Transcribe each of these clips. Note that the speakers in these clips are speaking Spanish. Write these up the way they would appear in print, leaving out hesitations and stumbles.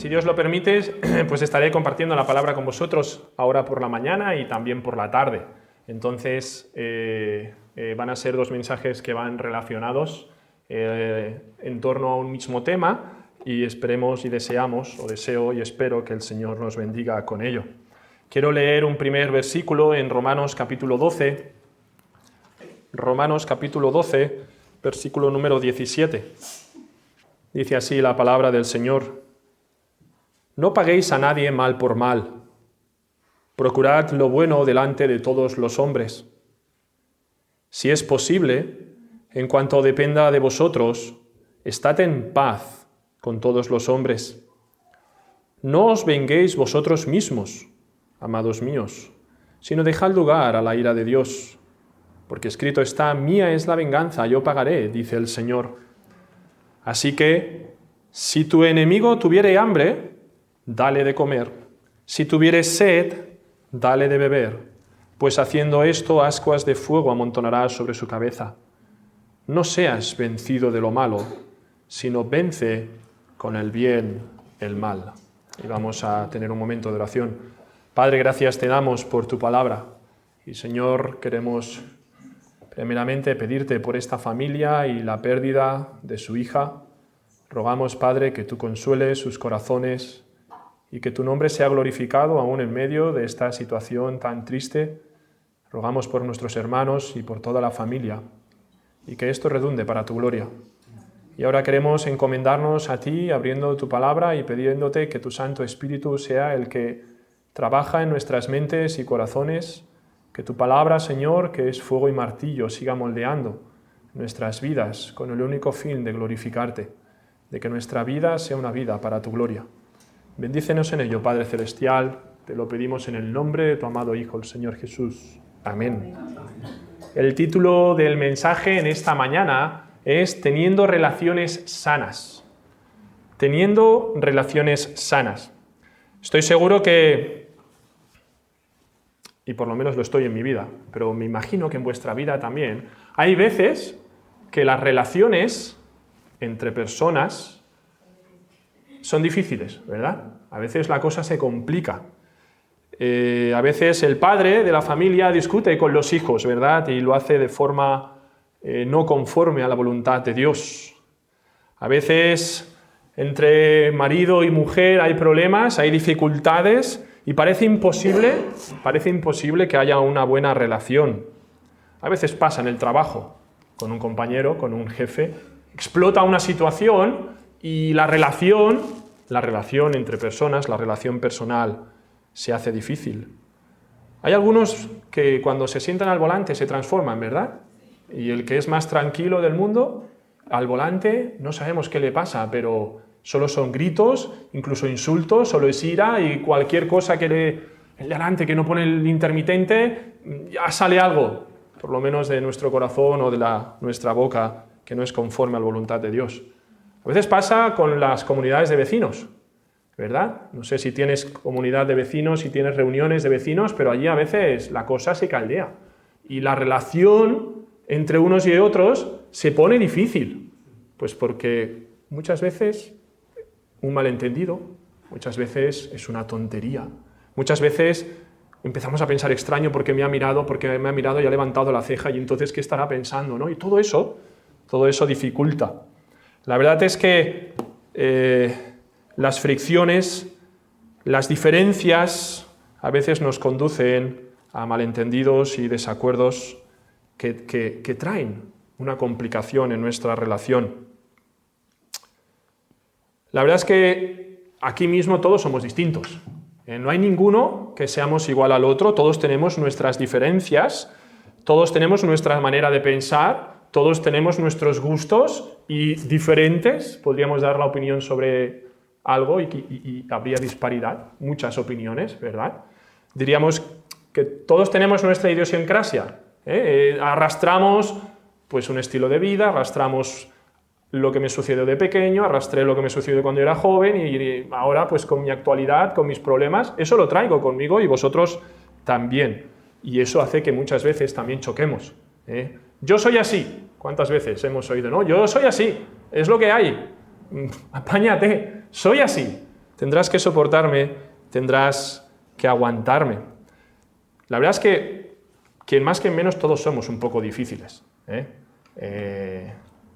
Si Dios lo permite, pues estaré compartiendo la palabra con vosotros ahora por la mañana y también por la tarde. Entonces, van a ser dos mensajes que van relacionados en torno a un mismo tema y esperemos y deseamos, o deseo y espero que el Señor nos bendiga con ello. Quiero leer un primer versículo en Romanos capítulo 12. Romanos capítulo 12, versículo número 17. Dice así la palabra del Señor: No paguéis a nadie mal por mal. Procurad lo bueno delante de todos los hombres. Si es posible, en cuanto dependa de vosotros, estad en paz con todos los hombres. No os venguéis vosotros mismos, amados míos, sino dejad lugar a la ira de Dios. Porque escrito está: mía es la venganza, yo pagaré, dice el Señor. Así que, si tu enemigo tuviere hambre, dale de comer. Si tuviere sed, dale de beber. Pues haciendo esto, ascuas de fuego amontonarás sobre su cabeza. No seas vencido de lo malo, sino vence con el bien el mal. Y vamos a tener un momento de oración. Padre, gracias te damos por tu palabra. Y Señor, queremos primeramente pedirte por esta familia y la pérdida de su hija. Rogamos, Padre, que tú consueles sus corazones y que tu nombre sea glorificado aún en medio de esta situación tan triste. Rogamos por nuestros hermanos y por toda la familia y que esto redunde para tu gloria. Y ahora queremos encomendarnos a ti, abriendo tu palabra y pidiéndote que tu Santo Espíritu sea el que trabaja en nuestras mentes y corazones. Que tu palabra, Señor, que es fuego y martillo, siga moldeando nuestras vidas con el único fin de glorificarte, de que nuestra vida sea una vida para tu gloria. Bendícenos en ello, Padre Celestial, te lo pedimos en el nombre de tu amado Hijo, el Señor Jesús. Amén. El título del mensaje en esta mañana es Teniendo relaciones sanas. Teniendo relaciones sanas. Estoy seguro que, y por lo menos lo estoy en mi vida, pero me imagino que en vuestra vida también, hay veces que las relaciones entre personas son difíciles, ¿verdad? A veces la cosa se complica. A veces el padre de la familia discute con los hijos, ¿verdad? Y lo hace de forma no conforme a la voluntad de Dios. A veces entre marido y mujer hay problemas, hay dificultades, y parece imposible que haya una buena relación. A veces pasa en el trabajo, con un compañero, con un jefe, explota una situación y la relación entre personas, la relación personal, se hace difícil. Hay algunos que cuando se sientan al volante se transforman, ¿verdad? Y el que es más tranquilo del mundo, al volante no sabemos qué le pasa, pero solo son gritos, incluso insultos, solo es ira y cualquier cosa el delante que no pone el intermitente, ya sale algo, por lo menos de nuestro corazón o de nuestra boca, que no es conforme a la voluntad de Dios. A veces pasa con las comunidades de vecinos, ¿verdad? No sé si tienes comunidad de vecinos, si tienes reuniones de vecinos, pero allí a veces la cosa se caldea y la relación entre unos y otros se pone difícil, pues porque muchas veces un malentendido, muchas veces es una tontería, muchas veces empezamos a pensar extraño porque me ha mirado y ha levantado la ceja y entonces ¿qué estará pensando? ¿No? Y todo eso dificulta. La verdad es que las fricciones, las diferencias a veces nos conducen a malentendidos y desacuerdos que traen una complicación en nuestra relación. La verdad es que aquí mismo todos somos distintos. No hay ninguno que seamos igual al otro, todos tenemos nuestras diferencias, todos tenemos nuestra manera de pensar, todos tenemos nuestros gustos y diferentes, podríamos dar la opinión sobre algo y habría disparidad, muchas opiniones, ¿verdad? Diríamos que todos tenemos nuestra idiosincrasia, arrastramos pues un estilo de vida, arrastramos lo que me sucedió de pequeño, arrastré lo que me sucedió cuando era joven y ahora pues con mi actualidad, con mis problemas, eso lo traigo conmigo y vosotros también. Y eso hace que muchas veces también choquemos. Yo soy así. ¿Cuántas veces hemos oído? No, yo soy así, es lo que hay. Apáñate, soy así. tendrás que soportarme, tendrás que aguantarme. La verdad es que quien más que menos todos somos un poco difíciles,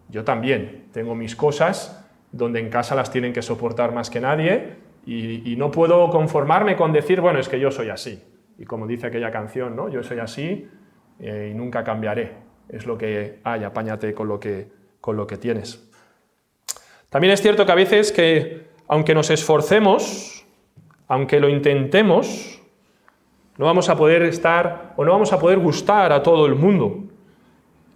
yo también tengo mis cosas donde en casa las tienen que soportar más que nadie y no puedo conformarme con decir, bueno, es que yo soy así. Y como dice aquella canción, ¿no? Yo soy así y nunca cambiaré. Es lo que hay, apáñate con lo que tienes. También es cierto que a veces que, aunque nos esforcemos, aunque lo intentemos, no vamos a poder estar o no vamos a poder gustar a todo el mundo.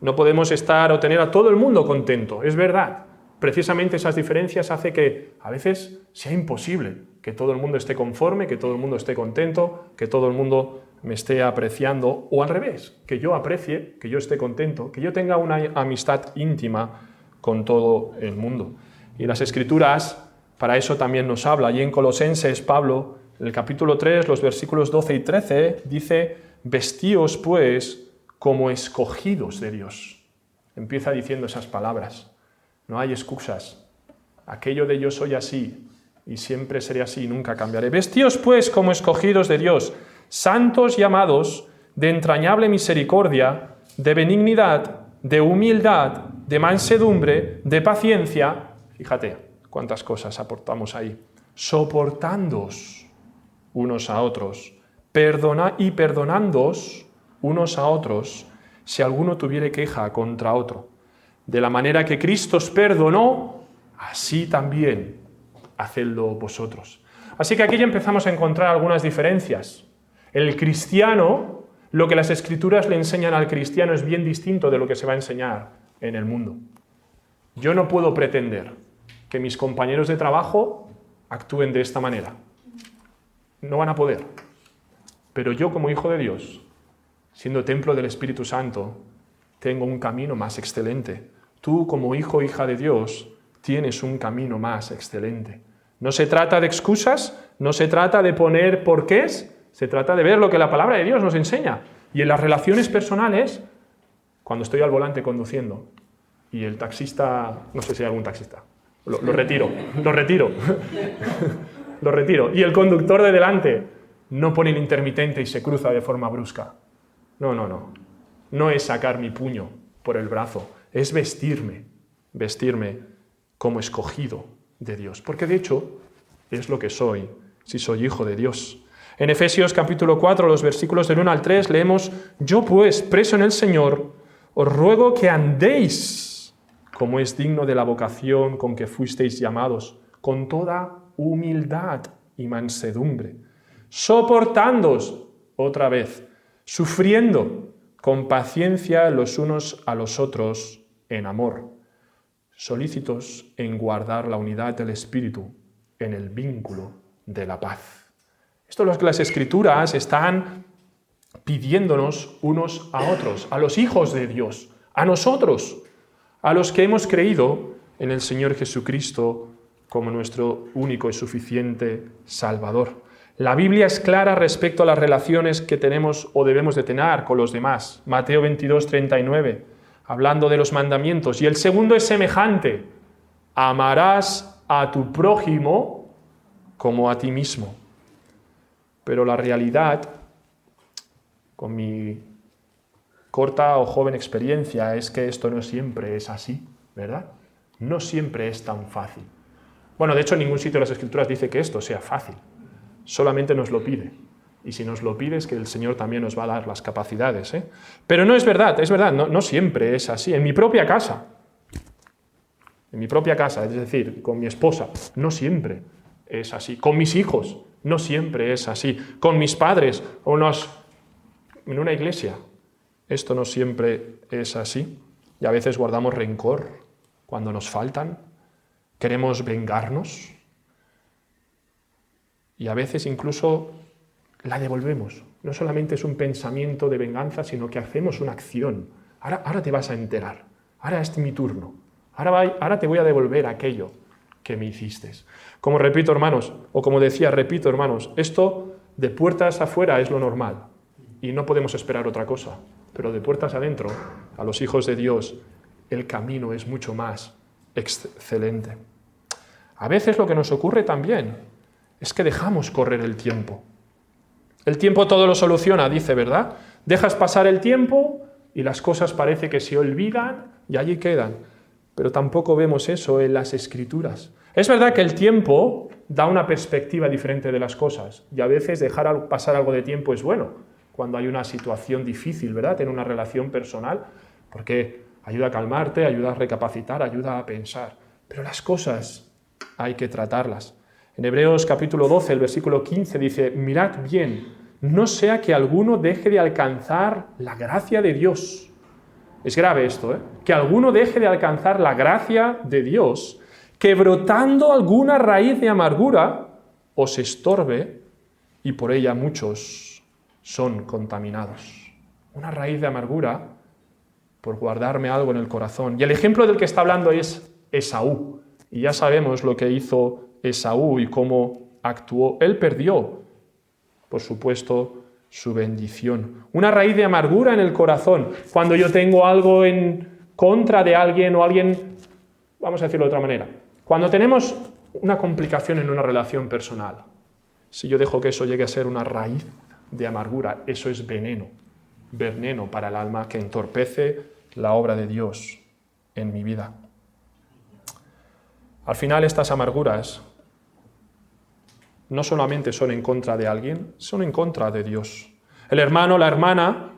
No podemos estar o tener a todo el mundo contento, es verdad. Precisamente esas diferencias hacen que a veces sea imposible que todo el mundo esté conforme, que todo el mundo esté contento, que todo el mundo me esté apreciando, o al revés, que yo aprecie, que yo esté contento, que yo tenga una amistad íntima con todo el mundo. Y las Escrituras para eso también nos habla. Y en Colosenses, Pablo, en el capítulo 3, los versículos 12 y 13, dice, vestíos pues como escogidos de Dios. Empieza diciendo esas palabras. No hay excusas. Aquello de yo soy así y siempre seré así y nunca cambiaré. Vestíos pues como escogidos de Dios, santos y amados, de entrañable misericordia, de benignidad, de humildad, de mansedumbre, de paciencia. Fíjate cuántas cosas aportamos ahí. Soportándoos unos a otros, perdonándoos unos a otros, si alguno tuviere queja contra otro. De la manera que Cristo os perdonó, así también hacedlo vosotros. Así que aquí ya empezamos a encontrar algunas diferencias. El cristiano, lo que las Escrituras le enseñan al cristiano es bien distinto de lo que se va a enseñar en el mundo. Yo no puedo pretender que mis compañeros de trabajo actúen de esta manera. No van a poder. Pero yo, como hijo de Dios, siendo templo del Espíritu Santo, tengo un camino más excelente. Tú, como hijo o hija de Dios, tienes un camino más excelente. No se trata de excusas, no se trata de poner porqués, se trata de ver lo que la palabra de Dios nos enseña. Y en las relaciones personales, cuando estoy al volante conduciendo y el taxista, no sé si hay algún taxista, lo retiro. Lo retiro. Y el conductor de delante no pone el intermitente y se cruza de forma brusca. No. No es sacar mi puño por el brazo, es vestirme como escogido de Dios. Porque de hecho es lo que soy, si soy hijo de Dios. En Efesios capítulo 4, los versículos del 1 al 3, leemos, yo pues, preso en el Señor, os ruego que andéis como es digno de la vocación con que fuisteis llamados, con toda humildad y mansedumbre, soportándoos otra vez, sufriendo con paciencia los unos a los otros en amor, solícitos en guardar la unidad del Espíritu en el vínculo de la paz. Esto es lo que las Escrituras están pidiéndonos unos a otros, a los hijos de Dios, a nosotros, a los que hemos creído en el Señor Jesucristo como nuestro único y suficiente Salvador. La Biblia es clara respecto a las relaciones que tenemos o debemos de tener con los demás. Mateo 22, 39, hablando de los mandamientos. Y el segundo es semejante. Amarás a tu prójimo como a ti mismo. Pero la realidad, con mi corta o joven experiencia, es que esto no siempre es así, ¿verdad? No siempre es tan fácil. Bueno, de hecho, en ningún sitio de las Escrituras dice que esto sea fácil. Solamente nos lo pide. Y si nos lo pide es que el Señor también nos va a dar las capacidades. Pero no es verdad, no siempre es así. En mi propia casa, es decir, con mi esposa, no siempre es así. Con mis hijos, no siempre es así. Con mis padres o en una iglesia, esto no siempre es así. Y a veces guardamos rencor cuando nos faltan, queremos vengarnos. Y a veces incluso la devolvemos. No solamente es un pensamiento de venganza, sino que hacemos una acción. Ahora te vas a enterar. Ahora es mi turno. Ahora te voy a devolver aquello que me hiciste. Como repito, hermanos, esto de puertas afuera es lo normal. Y no podemos esperar otra cosa. Pero de puertas adentro, a los hijos de Dios, el camino es mucho más excelente. A veces lo que nos ocurre también Es que dejamos correr el tiempo. El tiempo todo lo soluciona, dice, ¿verdad? Dejas pasar el tiempo y las cosas parece que se olvidan y allí quedan. Pero tampoco vemos eso en las Escrituras. Es verdad que el tiempo da una perspectiva diferente de las cosas y a veces dejar pasar algo de tiempo es bueno cuando hay una situación difícil, ¿verdad? Tener una relación personal, porque ayuda a calmarte, ayuda a recapacitar, ayuda a pensar. Pero las cosas hay que tratarlas. En Hebreos capítulo 12, el versículo 15 dice, mirad bien, no sea que alguno deje de alcanzar la gracia de Dios. Es grave esto, ¿eh? Que alguno deje de alcanzar la gracia de Dios, que brotando alguna raíz de amargura os estorbe y por ella muchos son contaminados. Una raíz de amargura por guardarme algo en el corazón. Y el ejemplo del que está hablando es Esaú. Y ya sabemos lo que hizo Esaú y cómo actuó. Él perdió, por supuesto, su bendición. Una raíz de amargura en el corazón. Cuando yo tengo algo en contra de alguien o alguien, vamos a decirlo de otra manera, cuando tenemos una complicación en una relación personal, si yo dejo que eso llegue a ser una raíz de amargura, eso es veneno para el alma que entorpece la obra de Dios en mi vida. Al final estas amarguras no solamente son en contra de alguien, son en contra de Dios. El hermano, la hermana,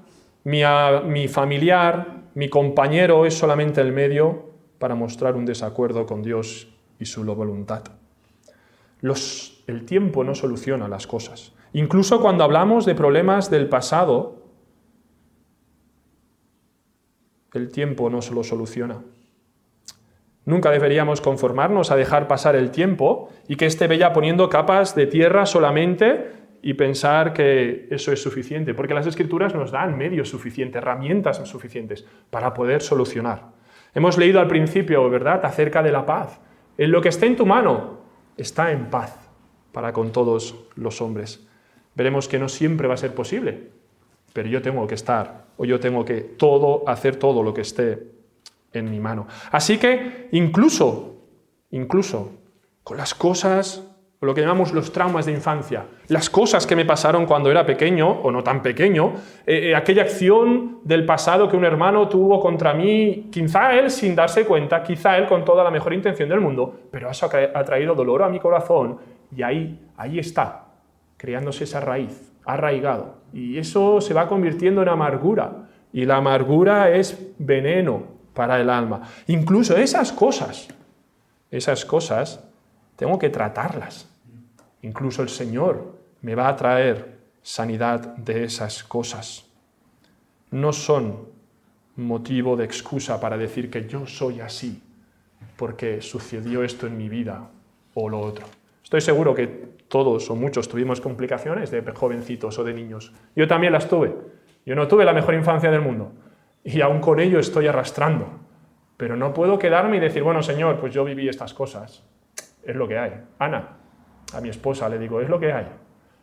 mi familiar, mi compañero es solamente el medio para mostrar un desacuerdo con Dios y su voluntad. El tiempo no soluciona las cosas. Incluso cuando hablamos de problemas del pasado, el tiempo no se lo soluciona. Nunca deberíamos conformarnos a dejar pasar el tiempo y que esté vaya poniendo capas de tierra solamente y pensar que eso es suficiente, porque las Escrituras nos dan medios suficientes, herramientas suficientes para poder solucionar. Hemos leído al principio, ¿verdad?, acerca de la paz. En lo que esté en tu mano está en paz para con todos los hombres. Veremos que no siempre va a ser posible, pero yo tengo que estar, o yo tengo que hacer todo lo que esté en mi mano. Así que incluso con las cosas, o lo que llamamos los traumas de infancia, las cosas que me pasaron cuando era pequeño, o no tan pequeño, aquella acción del pasado que un hermano tuvo contra mí, quizá él sin darse cuenta, quizá él con toda la mejor intención del mundo, pero eso ha traído dolor a mi corazón y ahí está, creándose esa raíz, arraigado. Y eso se va convirtiendo en amargura, y la amargura es veneno para el alma. Incluso esas cosas, tengo que tratarlas. Incluso el Señor me va a traer sanidad de esas cosas. No son motivo de excusa para decir que yo soy así, porque sucedió esto en mi vida o lo otro. Estoy seguro que todos o muchos tuvimos complicaciones de jovencitos o de niños. Yo también las tuve. Yo no tuve la mejor infancia del mundo. Y aún con ello estoy arrastrando. Pero no puedo quedarme y decir, bueno, Señor, pues yo viví estas cosas. Es lo que hay. Ana, a mi esposa le digo, es lo que hay.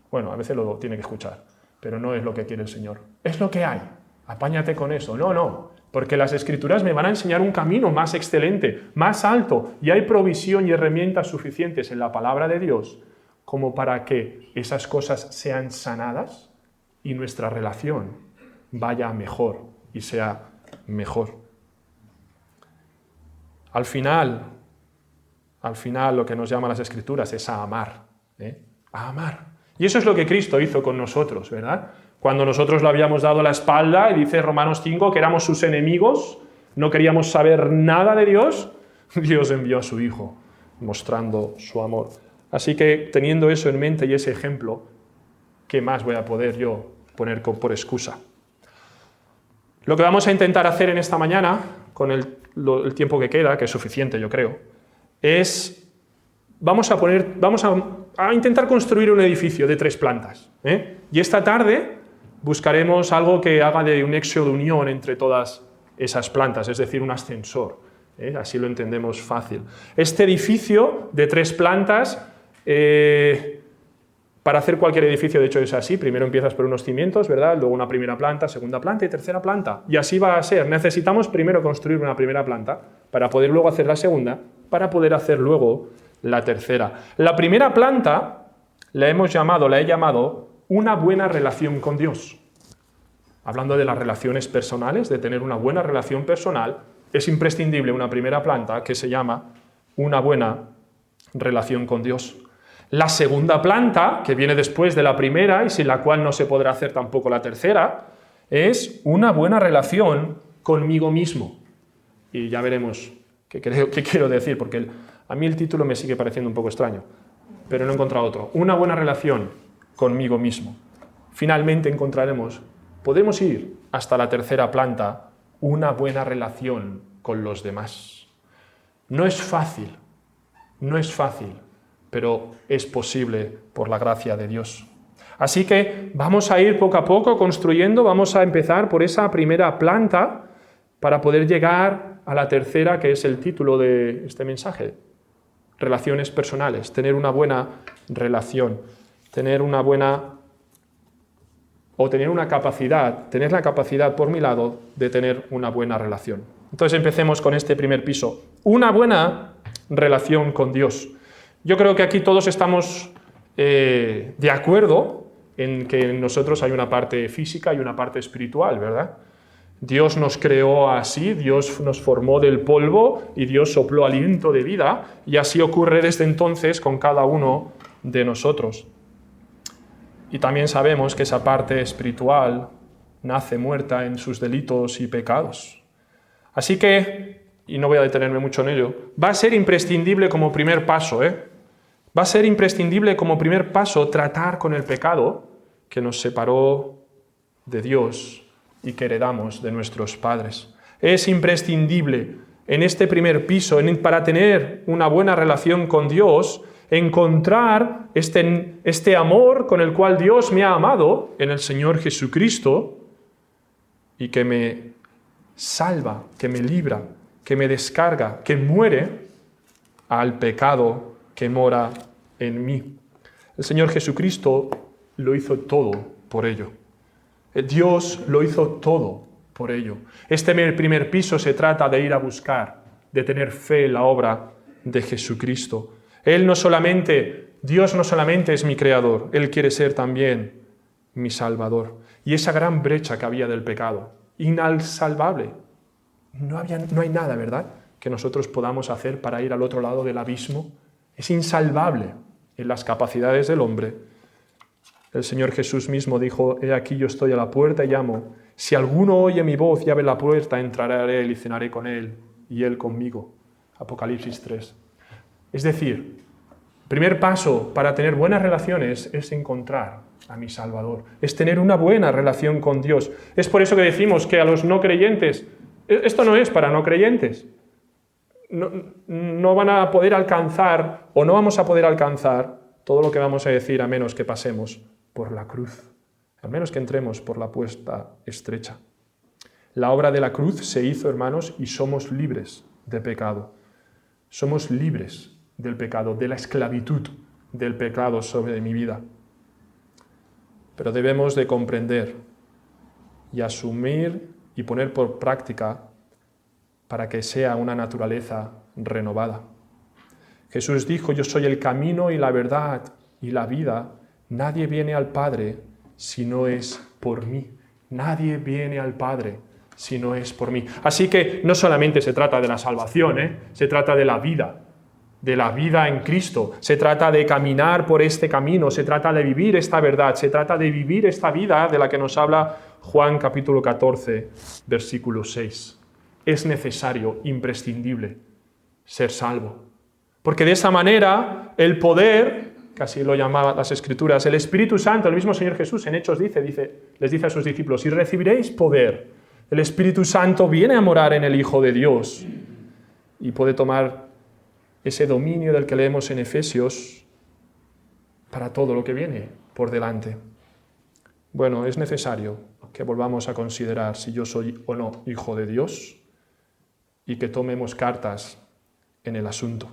Bueno, a veces lo tiene que escuchar, pero no es lo que quiere el Señor. Es lo que hay. Apáñate con eso. No, porque las Escrituras me van a enseñar un camino más excelente, más alto, y hay provisión y herramientas suficientes en la palabra de Dios como para que esas cosas sean sanadas y nuestra relación vaya mejor y sea mejor. Al final lo que nos llama las Escrituras es a amar, a amar. Y eso es lo que Cristo hizo con nosotros, ¿verdad? Cuando nosotros le habíamos dado la espalda, y dice Romanos 5, que éramos sus enemigos, no queríamos saber nada de Dios, Dios envió a su Hijo, mostrando su amor. Así que, teniendo eso en mente y ese ejemplo, ¿qué más voy a poder yo poner por excusa? Lo que vamos a intentar hacer en esta mañana, con el tiempo que queda, que es suficiente yo creo, es vamos a intentar construir un edificio de 3 plantas. Y esta tarde buscaremos algo que haga de un nexo de unión entre todas esas plantas, es decir, un ascensor. Así lo entendemos fácil. Este edificio de 3 plantas, para hacer cualquier edificio, de hecho es así, primero empiezas por unos cimientos, ¿verdad? Luego una primera planta, segunda planta y tercera planta. Y así va a ser. Necesitamos primero construir una primera planta para poder luego hacer la segunda, para poder hacer luego la tercera. La primera planta la he llamado una buena relación con Dios. Hablando de las relaciones personales, de tener una buena relación personal, es imprescindible una primera planta que se llama una buena relación con Dios. La segunda planta, que viene después de la primera y sin la cual no se podrá hacer tampoco la tercera, es una buena relación conmigo mismo. Y ya veremos qué quiero decir, porque a mí el título me sigue pareciendo un poco extraño, pero no he encontrado otro. Una buena relación conmigo mismo. Finalmente encontraremos, podemos ir hasta la tercera planta, una buena relación con los demás. No es fácil, pero es posible por la gracia de Dios. Así que vamos a ir poco a poco construyendo, vamos a empezar por esa primera planta para poder llegar a la tercera, que es el título de este mensaje. Relaciones personales, tener una buena relación, tener la capacidad por mi lado de tener una buena relación. Entonces empecemos con este primer piso. Una buena relación con Dios. Yo creo que aquí todos estamos de acuerdo en que en nosotros hay una parte física y una parte espiritual, ¿verdad? Dios nos creó así, Dios nos formó del polvo y Dios sopló aliento de vida, y así ocurre desde entonces con cada uno de nosotros. Y también sabemos que esa parte espiritual nace muerta en sus delitos y pecados. Así que, y no voy a detenerme mucho en ello, va a ser imprescindible como primer paso, Va a ser imprescindible como primer paso tratar con el pecado que nos separó de Dios y que heredamos de nuestros padres. Es imprescindible en este primer piso, para tener una buena relación con Dios, encontrar este amor con el cual Dios me ha amado en el Señor Jesucristo y que me salva, que me libra, que me descarga, que muere al pecado que mora en mí. El Señor Jesucristo lo hizo todo por ello. Dios lo hizo todo por ello. Este primer piso se trata de ir a buscar, de tener fe en la obra de Jesucristo. Dios no solamente es mi creador, Él quiere ser también mi salvador. Y esa gran brecha que había del pecado, insalvable, no hay nada, ¿verdad?, que nosotros podamos hacer para ir al otro lado del abismo. Es insalvable en las capacidades del hombre. El Señor Jesús mismo dijo: he aquí yo estoy a la puerta y llamo. Si alguno oye mi voz y abre la puerta, entraré a él y cenaré con él y él conmigo. Apocalipsis 3. Es decir, primer paso para tener buenas relaciones es encontrar a mi Salvador, es tener una buena relación con Dios. Es por eso que decimos que a los no creyentes, esto no es para no creyentes, no van a poder alcanzar o no vamos a poder alcanzar todo lo que vamos a decir a menos que pasemos por la cruz, a menos que entremos por la puerta estrecha. La obra de la cruz se hizo, hermanos, y somos libres de pecado. Somos libres del pecado, de la esclavitud del pecado sobre mi vida. Pero debemos de comprender y asumir y poner por práctica para que sea una naturaleza renovada. Jesús dijo: yo soy el camino y la verdad y la vida. Nadie viene al Padre si no es por mí. Nadie viene al Padre si no es por mí. Así que no solamente se trata de la salvación, se trata de la vida en Cristo. Se trata de caminar por este camino, se trata de vivir esta verdad, se trata de vivir esta vida de la que nos habla Juan capítulo 14, versículo 6. Es necesario, imprescindible, ser salvo. Porque de esa manera el poder, casi lo llamaban las Escrituras, el Espíritu Santo, el mismo Señor Jesús en Hechos les dice a sus discípulos: y recibiréis poder. El Espíritu Santo viene a morar en el Hijo de Dios y puede tomar ese dominio del que leemos en Efesios para todo lo que viene por delante. Bueno, es necesario que volvamos a considerar si yo soy o no hijo de Dios y que tomemos cartas en el asunto.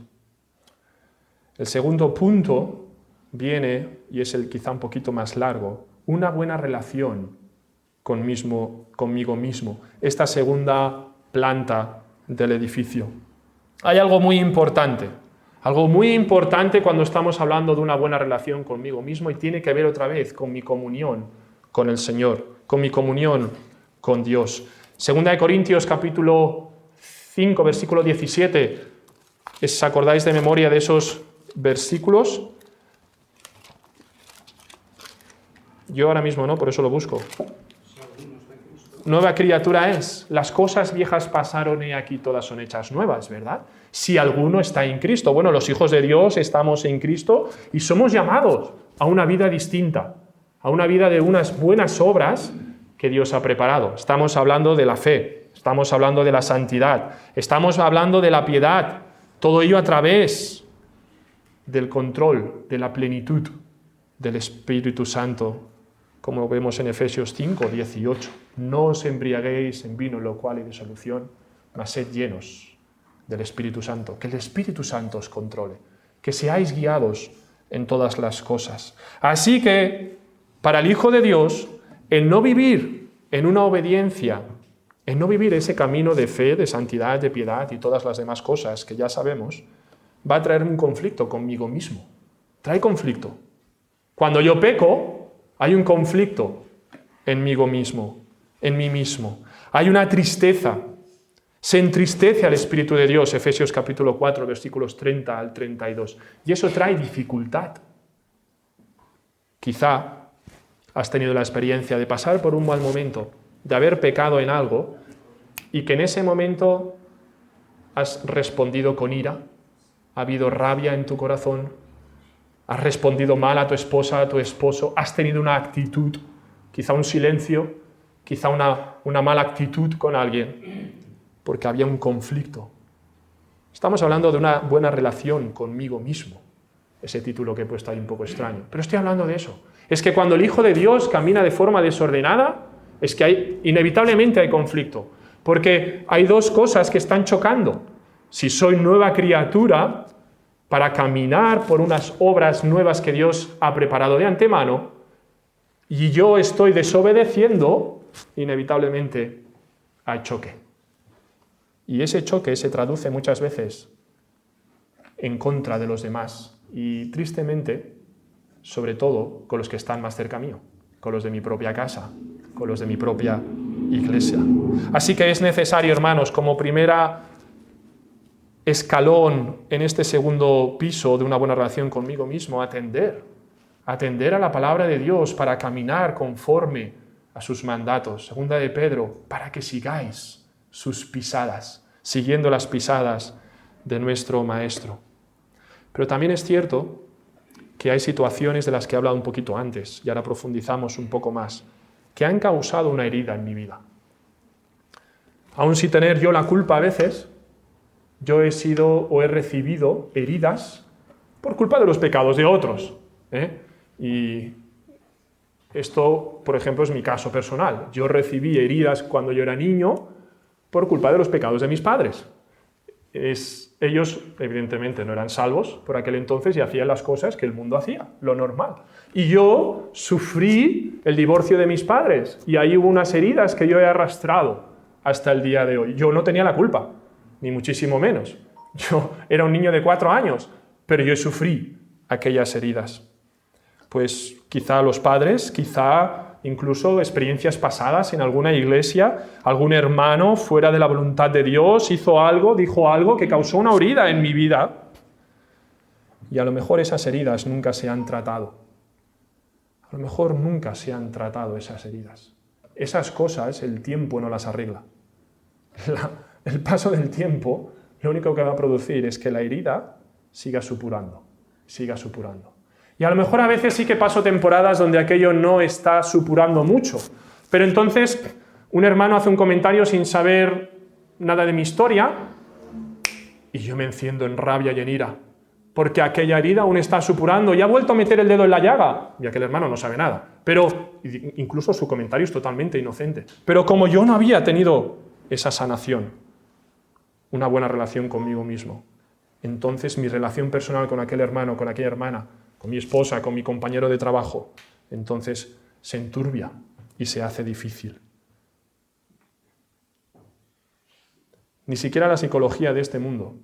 El segundo punto viene, y es el quizá un poquito más largo, una buena relación conmigo mismo. Esta segunda planta del edificio. Hay algo muy importante Algo muy importante cuando estamos hablando de una buena relación conmigo mismo y tiene que ver otra vez con mi comunión con el Señor, con mi comunión con Dios. Segunda de Corintios capítulo 5, versículo 17. ¿Os acordáis de memoria de esos versículos? Yo ahora mismo no, por eso lo busco. Nueva criatura es. Las cosas viejas pasaron y aquí todas son hechas nuevas, ¿verdad? Si alguno está en Cristo. Bueno, los hijos de Dios estamos en Cristo y somos llamados a una vida distinta, a una vida de unas buenas obras que Dios ha preparado. Estamos hablando de la fe, estamos hablando de la santidad, estamos hablando de la piedad, todo ello a través del control, de la plenitud del Espíritu Santo, como vemos en Efesios 5, 18. No os embriaguéis en vino, lo cual hay disolución, mas sed llenos del Espíritu Santo. Que el Espíritu Santo os controle, que seáis guiados en todas las cosas. Así que, para el Hijo de Dios, el no vivir en una obediencia, el no vivir ese camino de fe, de santidad, de piedad y todas las demás cosas que ya sabemos, va a traer un conflicto conmigo mismo. Trae conflicto. Cuando yo peco, hay un conflicto en mí mismo, en mí mismo. Hay una tristeza. Se entristece al Espíritu de Dios, Efesios capítulo 4, versículos 30 al 32. Y eso trae dificultad. Quizá has tenido la experiencia de pasar por un mal momento, de haber pecado en algo, y que en ese momento has respondido con ira, ha habido rabia en tu corazón, has respondido mal a tu esposa, a tu esposo, has tenido una actitud, quizá un silencio, quizá una mala actitud con alguien, porque había un conflicto. Estamos hablando de una buena relación conmigo mismo. Ese título que he puesto ahí un poco extraño. Pero estoy hablando de eso. Es que cuando el Hijo de Dios camina de forma desordenada, es que inevitablemente hay conflicto. Porque hay dos cosas que están chocando. Si soy nueva criatura, para caminar por unas obras nuevas que Dios ha preparado de antemano, y yo estoy desobedeciendo, inevitablemente hay choque. Y ese choque se traduce muchas veces en contra de los demás y tristemente, sobre todo, con los que están más cerca mío, con los de mi propia casa, con los de mi propia iglesia. Así que es necesario, hermanos, como primera escalón en este segundo piso de una buena relación conmigo mismo, atender a la palabra de Dios para caminar conforme a sus mandatos. Segunda de Pedro, para que sigáis sus pisadas, siguiendo las pisadas de nuestro Maestro. Pero también es cierto que hay situaciones de las que he hablado un poquito antes, y ahora profundizamos un poco más, que han causado una herida en mi vida. Aun sin tener yo la culpa a veces, yo he sido o he recibido heridas por culpa de los pecados de otros. Y esto, por ejemplo, es mi caso personal. Yo recibí heridas cuando yo era niño por culpa de los pecados de mis padres. Ellos, evidentemente, no eran salvos por aquel entonces y hacían las cosas que el mundo hacía, lo normal. Y yo sufrí el divorcio de mis padres y ahí hubo unas heridas que yo he arrastrado hasta el día de hoy. Yo no tenía la culpa, ni muchísimo menos. Yo era un niño de 4 años, pero yo sufrí aquellas heridas. Pues quizá los padres, quizá incluso experiencias pasadas en alguna iglesia, algún hermano fuera de la voluntad de Dios hizo algo, dijo algo que causó una herida en mi vida. Y a lo mejor esas heridas nunca se han tratado. A lo mejor nunca se han tratado esas heridas. Esas cosas el tiempo no las arregla. El paso del tiempo lo único que va a producir es que la herida siga supurando, siga supurando. Y a lo mejor a veces sí que paso temporadas donde aquello no está supurando mucho. Pero entonces un hermano hace un comentario sin saber nada de mi historia y yo me enciendo en rabia y en ira. Porque aquella herida aún está supurando y ha vuelto a meter el dedo en la llaga. Y aquel hermano no sabe nada. Pero incluso su comentario es totalmente inocente. Pero como yo no había tenido esa sanación, una buena relación conmigo mismo, entonces mi relación personal con aquel hermano, con aquella hermana, con mi esposa, con mi compañero de trabajo, entonces se enturbia y se hace difícil. Ni siquiera la psicología de este mundo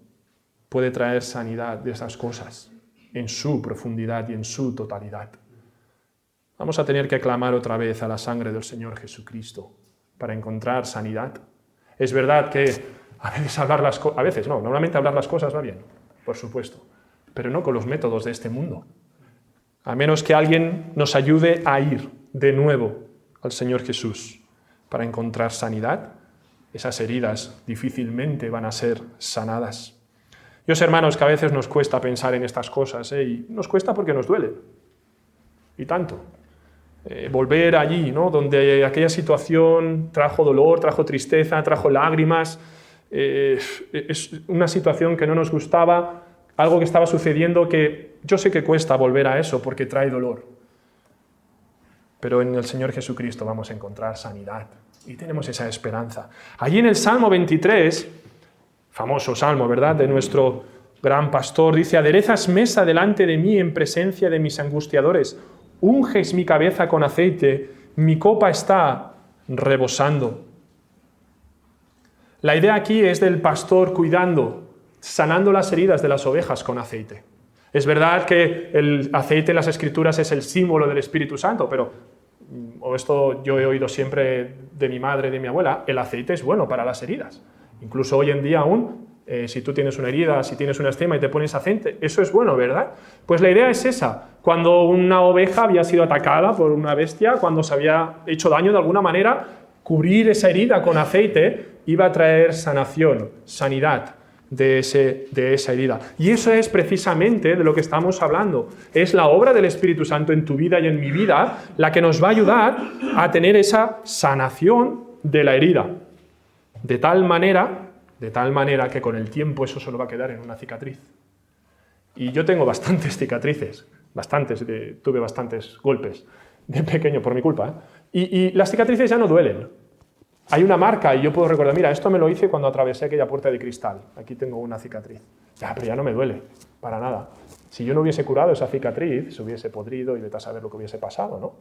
puede traer sanidad de esas cosas en su profundidad y en su totalidad. Vamos a tener que clamar otra vez a la sangre del Señor Jesucristo para encontrar sanidad. Es verdad que normalmente hablar las cosas va bien, por supuesto, pero no con los métodos de este mundo. A menos que alguien nos ayude a ir de nuevo al Señor Jesús para encontrar sanidad, esas heridas difícilmente van a ser sanadas. Yo sé, hermanos, que a veces nos cuesta pensar en estas cosas, y nos cuesta porque nos duele. Y tanto. Volver allí, ¿no? Donde aquella situación trajo dolor, trajo tristeza, trajo lágrimas. Es una situación que no nos gustaba, algo que estaba sucediendo que yo sé que cuesta volver a eso porque trae dolor. Pero en el Señor Jesucristo vamos a encontrar sanidad y tenemos esa esperanza. Allí en el Salmo 23, famoso salmo, ¿verdad?, de nuestro gran pastor, dice: aderezas mesa delante de mí en presencia de mis angustiadores, unges mi cabeza con aceite, mi copa está rebosando. La idea aquí es del pastor cuidando, sanando las heridas de las ovejas con aceite. Es verdad que el aceite en las Escrituras es el símbolo del Espíritu Santo, pero, o esto yo he oído siempre de mi madre y de mi abuela, el aceite es bueno para las heridas. Incluso hoy en día aún, si tú tienes una herida, si tienes una estima y te pones aceite, eso es bueno, ¿verdad? Pues la idea es esa. Cuando una oveja había sido atacada por una bestia, cuando se había hecho daño de alguna manera, cubrir esa herida con aceite iba a traer sanación, sanidad de esa herida. Y eso es precisamente de lo que estamos hablando. Es la obra del Espíritu Santo en tu vida y en mi vida la que nos va a ayudar a tener esa sanación de la herida. De tal manera que con el tiempo eso solo va a quedar en una cicatriz. Y yo tengo bastantes cicatrices, tuve bastantes golpes de pequeño por mi culpa, y las cicatrices ya no duelen. Hay una marca y yo puedo recordar, mira, esto me lo hice cuando atravesé aquella puerta de cristal. Aquí tengo una cicatriz. Pero ya no me duele, para nada. Si yo no hubiese curado esa cicatriz, se hubiese podrido y vete a saber lo que hubiese pasado, ¿no?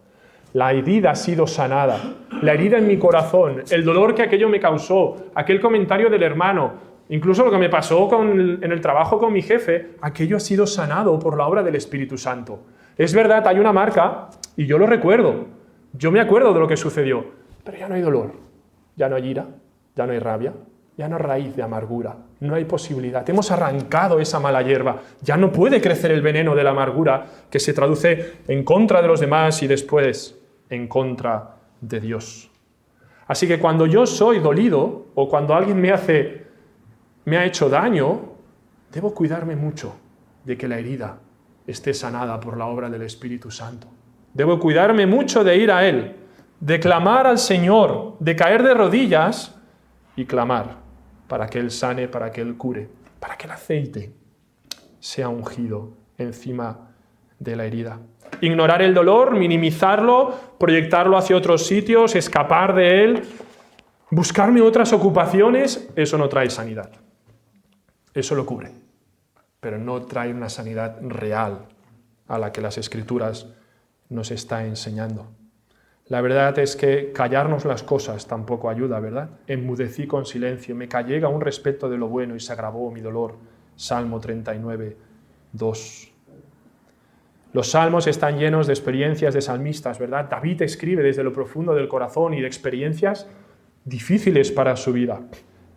La herida ha sido sanada. La herida en mi corazón, el dolor que aquello me causó, aquel comentario del hermano, incluso lo que me pasó en el trabajo con mi jefe, aquello ha sido sanado por la obra del Espíritu Santo. Es verdad, hay una marca y yo lo recuerdo. Yo me acuerdo de lo que sucedió, pero ya no hay dolor. Ya no hay ira, ya no hay rabia, ya no hay raíz de amargura, no hay posibilidad. Hemos arrancado esa mala hierba, ya no puede crecer el veneno de la amargura que se traduce en contra de los demás y después en contra de Dios. Así que cuando yo soy dolido o cuando alguien me ha hecho daño, debo cuidarme mucho de que la herida esté sanada por la obra del Espíritu Santo. Debo cuidarme mucho de ir a Él, de clamar al Señor, de caer de rodillas y clamar para que Él sane, para que Él cure, para que el aceite sea ungido encima de la herida. Ignorar el dolor, minimizarlo, proyectarlo hacia otros sitios, escapar de él, buscarme otras ocupaciones, eso no trae sanidad. Eso lo cubre, pero no trae una sanidad real a la que las Escrituras nos están enseñando. La verdad es que callarnos las cosas tampoco ayuda, ¿verdad? Enmudecí con silencio, me callé aún respecto de lo bueno y se agravó mi dolor. Salmo 39, 2. Los salmos están llenos de experiencias de salmistas, ¿verdad? David escribe desde lo profundo del corazón y de experiencias difíciles para su vida.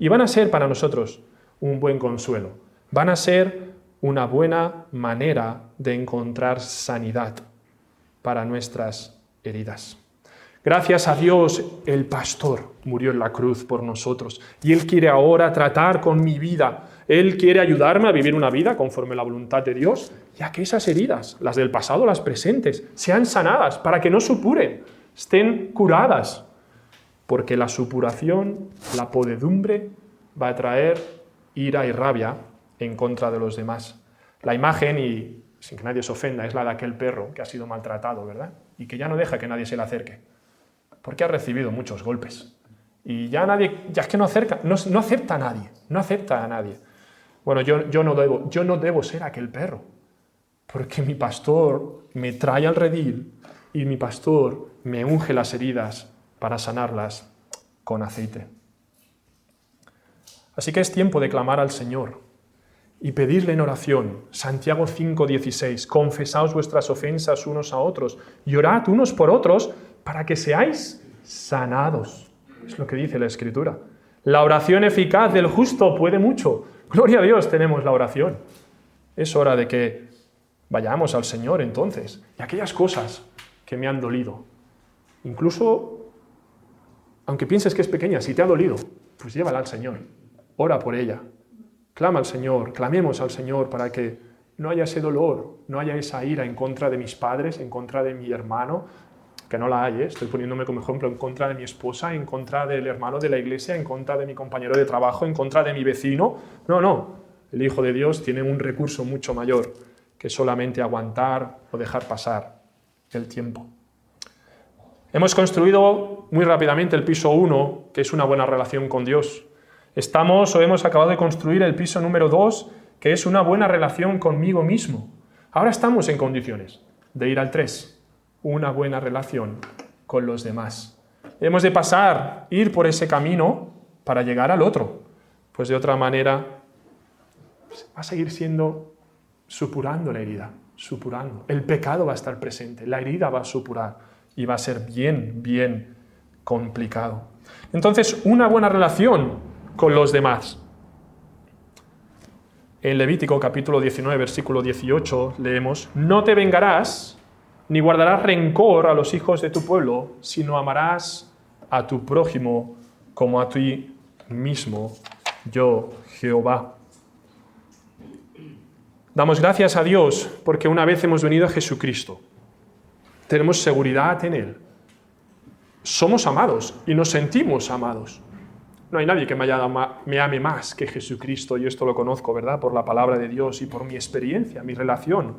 Y van a ser para nosotros un buen consuelo. Van a ser una buena manera de encontrar sanidad para nuestras heridas. Gracias a Dios, el pastor murió en la cruz por nosotros y Él quiere ahora tratar con mi vida. Él quiere ayudarme a vivir una vida conforme a la voluntad de Dios y a que esas heridas, las del pasado, las presentes, sean sanadas para que no supuren, estén curadas. Porque la supuración, la podredumbre, va a traer ira y rabia en contra de los demás. La imagen, y sin que nadie se ofenda, es la de aquel perro que ha sido maltratado, ¿verdad? Y que ya no deja que nadie se le acerque. Porque ha recibido muchos golpes. Y ya es que no acepta a nadie. Bueno, yo no debo ser aquel perro, porque mi pastor me trae al redil y mi pastor me unge las heridas para sanarlas con aceite. Así que es tiempo de clamar al Señor. y pedidle en oración. Santiago 5:16, confesaos vuestras ofensas unos a otros y orad unos por otros para que seáis sanados. Es lo que dice la Escritura. La oración eficaz del justo puede mucho. Gloria a Dios, tenemos la oración. Es hora de que vayamos al Señor entonces. Y aquellas cosas que me han dolido, incluso, aunque pienses que es pequeña, si te ha dolido, pues llévala al Señor. Ora por ella. Clama al Señor, clamemos al Señor para que no haya ese dolor, no haya esa ira en contra de mis padres, en contra de mi hermano, que no la hay, estoy poniéndome como ejemplo, en contra de mi esposa, en contra del hermano de la iglesia, en contra de mi compañero de trabajo, en contra de mi vecino. No, el Hijo de Dios tiene un recurso mucho mayor que solamente aguantar o dejar pasar el tiempo. Hemos construido muy rápidamente el piso 1, que es una buena relación con Dios. Hemos acabado de construir el piso número 2, que es una buena relación conmigo mismo. Ahora estamos en condiciones de ir al 3, una buena relación con los demás. Hemos de ir por ese camino para llegar al otro, pues de otra manera va a seguir siendo supurando la herida, supurando. El pecado va a estar presente, la herida va a supurar y va a ser bien complicado. Entonces, una buena relación con los demás. En Levítico capítulo 19, versículo 18, leemos: no te vengarás ni guardarás rencor a los hijos de tu pueblo, sino amarás a tu prójimo como a ti mismo, yo, Jehová. Damos gracias a Dios porque una vez hemos venido a Jesucristo, tenemos seguridad en Él. Somos amados y nos sentimos amados. No hay nadie que me ame más que Jesucristo, y esto lo conozco, ¿verdad? Por la palabra de Dios y por mi experiencia, mi relación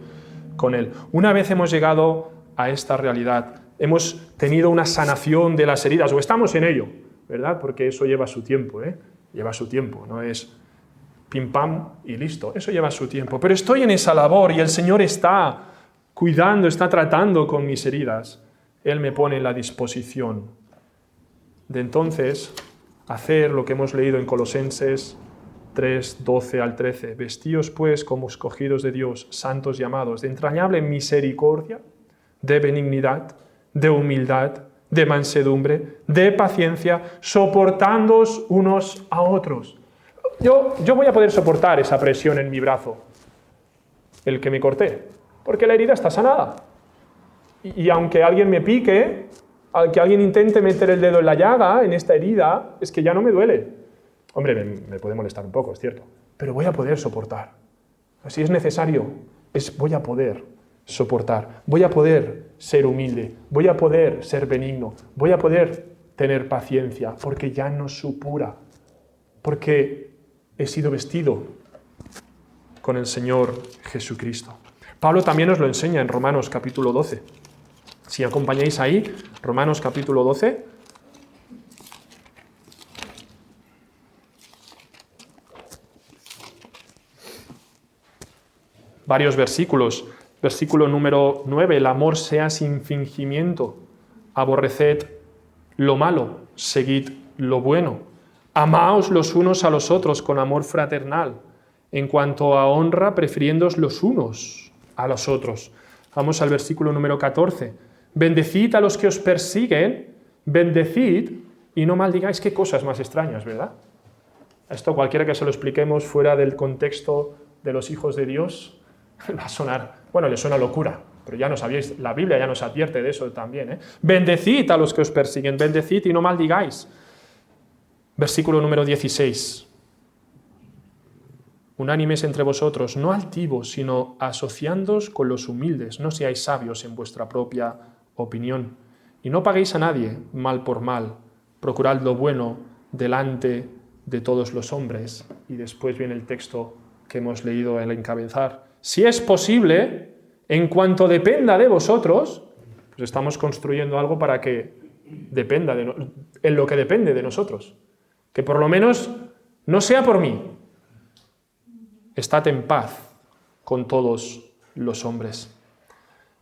con Él. Una vez hemos llegado a esta realidad, hemos tenido una sanación de las heridas, o estamos en ello, ¿verdad? Porque eso lleva su tiempo, Lleva su tiempo, no es pim pam y listo, eso lleva su tiempo. Pero estoy en esa labor y el Señor está cuidando, está tratando con mis heridas. Él me pone en la disposición de entonces hacer lo que hemos leído en Colosenses 3, 12 al 13. Vestíos pues como escogidos de Dios, santos y amados, de entrañable misericordia, de benignidad, de humildad, de mansedumbre, de paciencia, soportándoos unos a otros. Yo voy a poder soportar esa presión en mi brazo, el que me corté, porque la herida está sanada. Y aunque alguien me pique, al que alguien intente meter el dedo en la llaga, en esta herida, es que ya no me duele. Hombre, me puede molestar un poco, es cierto, pero voy a poder soportar. Si es necesario, voy a poder soportar, voy a poder ser humilde, voy a poder ser benigno, voy a poder tener paciencia, porque ya no supura, porque he sido vestido con el Señor Jesucristo. Pablo también nos lo enseña en Romanos capítulo 12. Si acompañáis ahí, Romanos capítulo 12. Varios versículos. Versículo número 9, el amor sea sin fingimiento. Aborreced lo malo, seguid lo bueno. Amaos los unos a los otros con amor fraternal. En cuanto a honra, prefiriéndoos los unos a los otros. Vamos al versículo número 14. Bendecid a los que os persiguen, bendecid y no maldigáis. Qué cosas más extrañas, ¿verdad? Esto cualquiera que se lo expliquemos fuera del contexto de los hijos de Dios va a sonar, le suena locura, pero ya no sabíais, la Biblia ya nos advierte de eso también. Bendecid a los que os persiguen, bendecid y no maldigáis. Versículo número 16. Unánimes entre vosotros, no altivos, sino asociándoos con los humildes. No seáis sabios en vuestra propia opinión. Y no paguéis a nadie mal por mal. Procurad lo bueno delante de todos los hombres. Y después viene el texto que hemos leído al encabezar. Si es posible, en cuanto dependa de vosotros, pues estamos construyendo algo para que dependa en lo que depende de nosotros. Que por lo menos no sea por mí. Estad en paz con todos los hombres.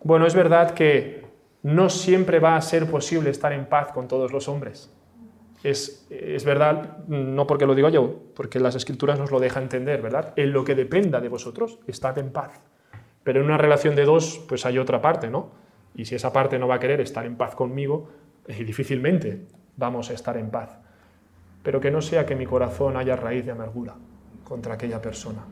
Bueno, es verdad que no siempre va a ser posible estar en paz con todos los hombres. es verdad, no porque lo digo yo, porque las Escrituras nos lo dejan entender, ¿verdad? En lo que dependa de vosotros, estad en paz. Pero en una relación de dos, pues hay otra parte, ¿no? Y si esa parte no va a querer estar en paz conmigo, difícilmente vamos a estar en paz. Pero que no sea que mi corazón haya raíz de amargura contra aquella persona.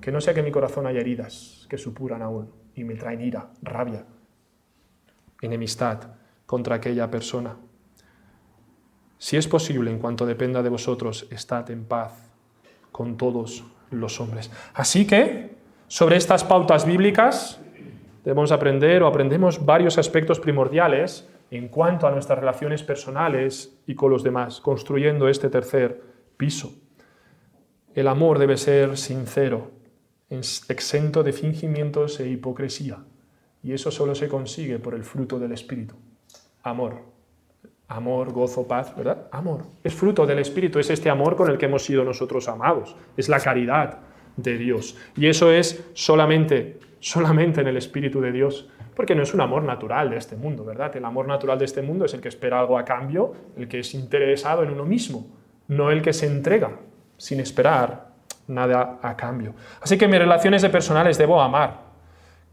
Que no sea que mi corazón haya heridas que supuran aún y me traen ira, rabia, enemistad contra aquella persona. Si es posible, en cuanto dependa de vosotros, estad en paz con todos los hombres. Así que, sobre estas pautas bíblicas, debemos aprender o aprendemos varios aspectos primordiales en cuanto a nuestras relaciones personales y con los demás, construyendo este tercer piso. El amor debe ser sincero, exento de fingimientos e hipocresía. Y eso solo se consigue por el fruto del Espíritu. Amor. Amor, gozo, paz, ¿verdad? Amor. Es fruto del Espíritu, es este amor con el que hemos sido nosotros amados. Es la caridad de Dios. Y eso es solamente en el Espíritu de Dios, porque no es un amor natural de este mundo, ¿verdad? El amor natural de este mundo es el que espera algo a cambio, el que es interesado en uno mismo, no el que se entrega sin esperar nada a cambio. Así que mis relaciones personales debo amar.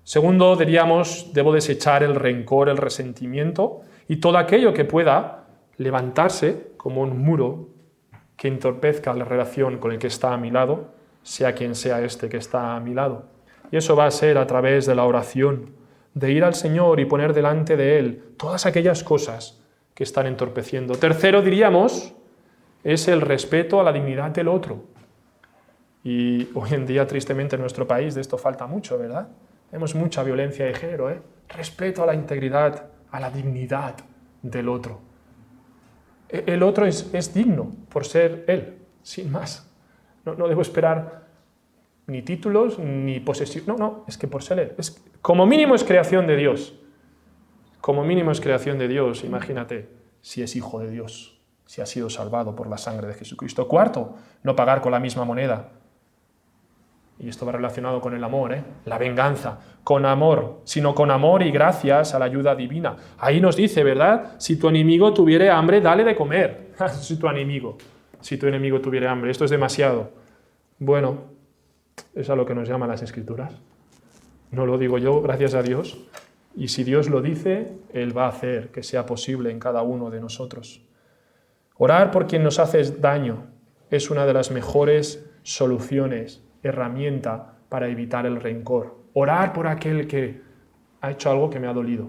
Segundo, diríamos, debo desechar el rencor, el resentimiento y todo aquello que pueda levantarse como un muro que entorpezca la relación con el que está a mi lado, sea quien sea este que está a mi lado. Y eso va a ser a través de la oración, de ir al Señor y poner delante de Él todas aquellas cosas que están entorpeciendo. Tercero, diríamos, es el respeto a la dignidad del otro. Y hoy en día, tristemente, en nuestro país de esto falta mucho, ¿verdad? Vemos mucha violencia de género, ¿eh? Respeto a la integridad, a la dignidad del otro. El otro es digno por ser él, sin más. No debo esperar ni títulos, ni posesión. No, es que por ser él. Como mínimo es creación de Dios. Como mínimo es creación de Dios, imagínate, si es hijo de Dios, si ha sido salvado por la sangre de Jesucristo. Cuarto, no pagar con la misma moneda. Y esto va relacionado con el amor, la venganza, con amor, sino con amor y gracias a la ayuda divina. Ahí nos dice, ¿verdad? Si tu enemigo tuviere hambre, dale de comer. Si tu enemigo tuviere hambre, esto es demasiado. Bueno, es a lo que nos llaman las Escrituras. No lo digo yo, gracias a Dios. Y si Dios lo dice, Él va a hacer que sea posible en cada uno de nosotros. Orar por quien nos hace daño es una de las mejores soluciones, herramienta para evitar el rencor. Orar por aquel que ha hecho algo que me ha dolido.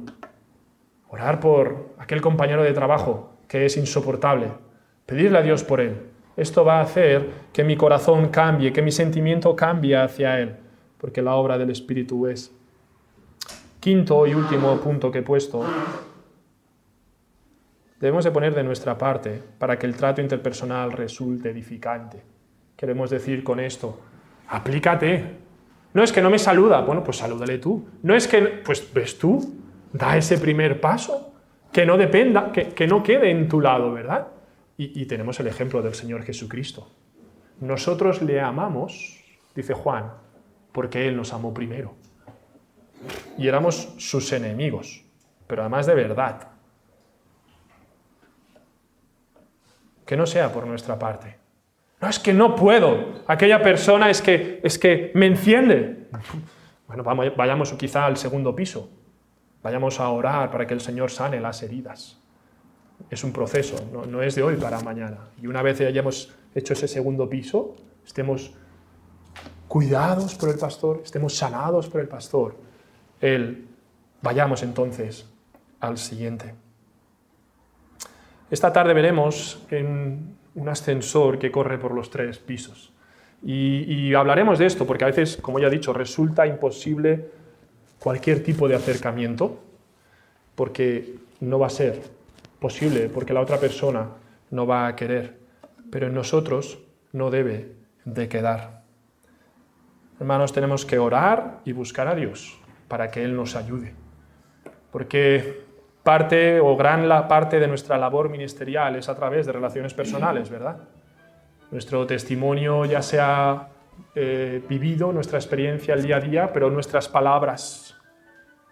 Orar por aquel compañero de trabajo que es insoportable. Pedirle a Dios por él. Esto va a hacer que mi corazón cambie, que mi sentimiento cambie hacia él, porque la obra del Espíritu es. Quinto y último punto que he puesto. Debemos de poner de nuestra parte para que el trato interpersonal resulte edificante. Queremos decir con esto, aplícate. No es que no me saluda, bueno, pues salúdale tú. No es que, pues ves tú, da ese primer paso, que no dependa, que no quede en tu lado, ¿verdad? Y tenemos el ejemplo del Señor Jesucristo. Nosotros le amamos, dice Juan, porque Él nos amó primero. Y éramos sus enemigos, pero además de verdad. Que no sea por nuestra parte. No, es que no puedo. Aquella persona es que me enciende. Bueno, vayamos quizá al segundo piso. Vayamos a orar para que el Señor sane las heridas. Es un proceso, no es de hoy para mañana. Y una vez hayamos hecho ese segundo piso, estemos cuidados por el pastor, estemos sanados por el pastor. Vayamos entonces al siguiente. Esta tarde veremos en un ascensor que corre por los 3 pisos. Y hablaremos de esto, porque a veces, como ya he dicho, resulta imposible cualquier tipo de acercamiento, porque no va a ser posible, porque la otra persona no va a querer, pero en nosotros no debe de quedar. Hermanos, tenemos que orar y buscar a Dios para que Él nos ayude, porque gran parte de nuestra labor ministerial es a través de relaciones personales, ¿verdad? Nuestro testimonio ya se ha vivido, nuestra experiencia el día a día, pero nuestras palabras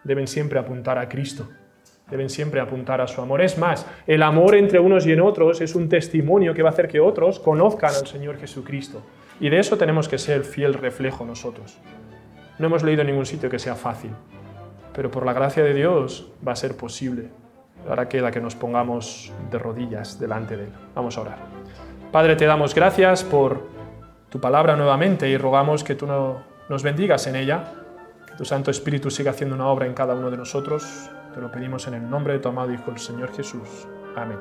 deben siempre apuntar a Cristo. deben siempre apuntar a su amor. Es más, el amor entre unos y en otros es un testimonio que va a hacer que otros conozcan al Señor Jesucristo. Y de eso tenemos que ser el fiel reflejo nosotros. No hemos leído en ningún sitio que sea fácil, pero por la gracia de Dios va a ser posible. Ahora queda que nos pongamos de rodillas delante de Él. Vamos a orar. Padre, te damos gracias por tu palabra nuevamente y rogamos que tú nos bendigas en ella, que tu Santo Espíritu siga haciendo una obra en cada uno de nosotros. Te lo pedimos en el nombre de tu amado Hijo, el Señor Jesús. Amén.